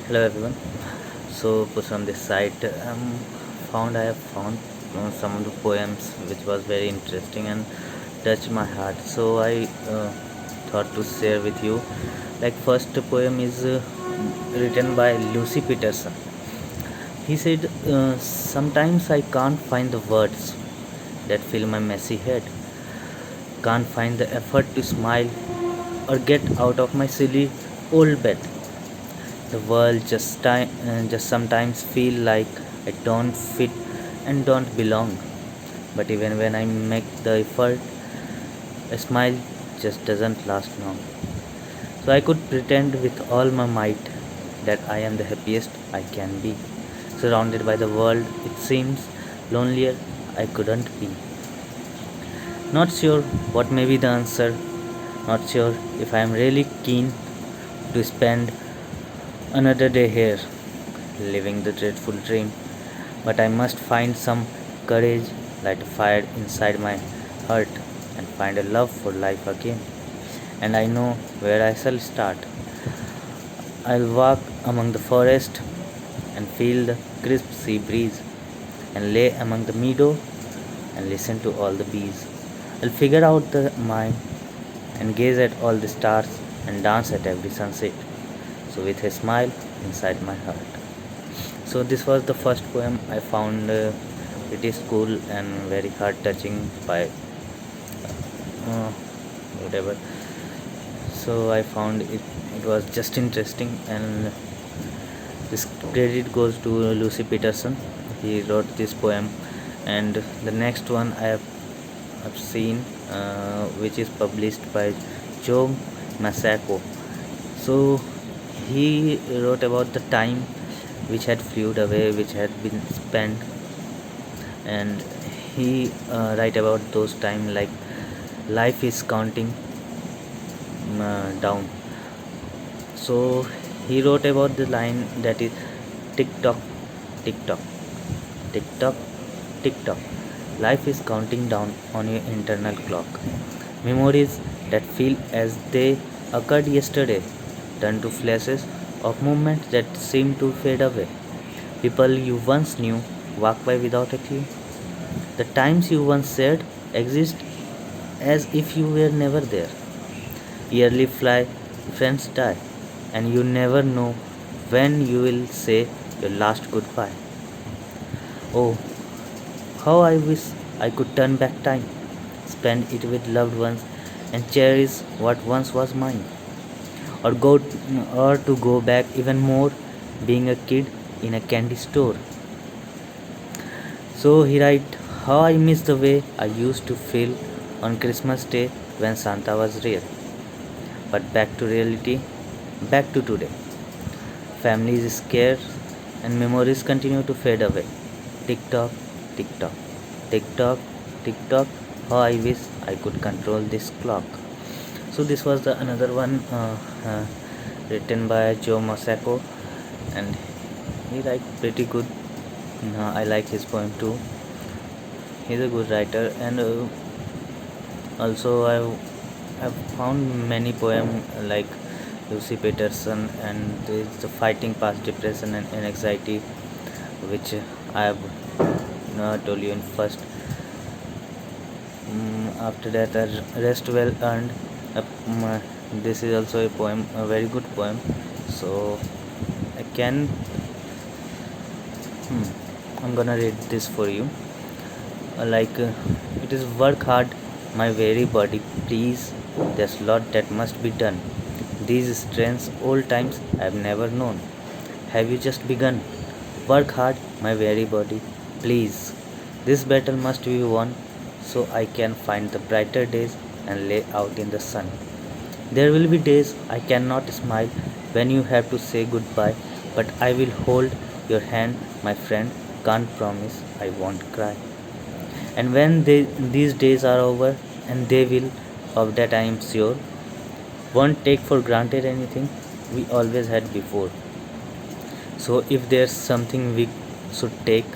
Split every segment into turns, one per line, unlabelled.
Hello everyone. So from this site, I have found some of the poems which was very interesting and touched my heart. So I thought to share with you. Like first poem is written by Lucy Peterson. He said, "Sometimes I can't find the words that fill my messy head. Can't find the effort to smile or get out of my silly old bed. The world just sometimes feel like I don't fit and don't belong. But even when I make the effort, a smile just doesn't last long. So I could pretend with all my might that I am the happiest I can be. Surrounded by the world, it seems lonelier I couldn't be. Not sure what may be the answer. Not sure if I am really keen to spend another day here, living the dreadful dream. But I must find some courage, light a fire inside my heart, and find a love for life again. And I know where I shall start. I'll walk among the forest and feel the crisp sea breeze, and lay among the meadow and listen to all the bees. I'll figure out the mind and gaze at all the stars and dance at every sunset. So with a smile inside my heart. So this was the first poem I found pretty cool and very heart touching by whatever. So I found it was just interesting, and this credit goes to Lucy Peterson. He wrote this poem, and the next one I've seen, which is published by Joe Masako. So he wrote about the time which had flew away, which had been spent, and he write about those time like life is counting down. So he wrote about the line that is tick tock, tick tock, tick tock, tick tock. Life is counting down on your internal clock. Memories that feel as they occurred yesterday turn to flashes of moments that seem to fade away. People you once knew walk by without a clue. The times you once said exist as if you were never there. Yearly fly, friends die, and you never know when you will say your last goodbye. Oh, how I wish I could turn back time, spend it with loved ones, and cherish what once was mine. Or go or to go back even more, being a kid in a candy store. So he write, how I miss the way I used to feel on Christmas Day when Santa was real. But back to reality, back to today. Family is scared and memories continue to fade away. Tick tock, tick tock, tick tock, tick tock. How I wish I could control this clock. So this was the another one written by Joe Masako, and he write pretty good. I like his poem too. He's a good writer, and also I've found many poem like Lucy Peterson, and there's the fighting past depression and anxiety, which I have told you in first. After that, rest well earned. This is also a poem, a very good poem. So I can. I'm gonna read this for you. It is work hard, my very body. Please, there's lot that must be done. These strange old times I've never known. Have you just begun? Work hard, my very body. Please, this battle must be won, so I can find the brighter days and lay out in the sun. There will be days I cannot smile when you have to say goodbye, but I will hold your hand, my friend. Can't promise I won't cry. And when these days are over, and they will, of that I am sure, won't take for granted anything we always had before. So if there's something we should take,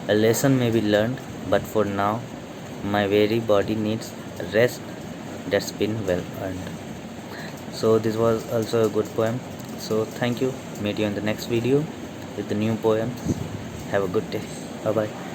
a lesson may be learned, but for now, my very body needs rest that's been well earned. So this was also a good poem. So thank you. Meet you in the next video with the new poems. Have a good day. Bye bye.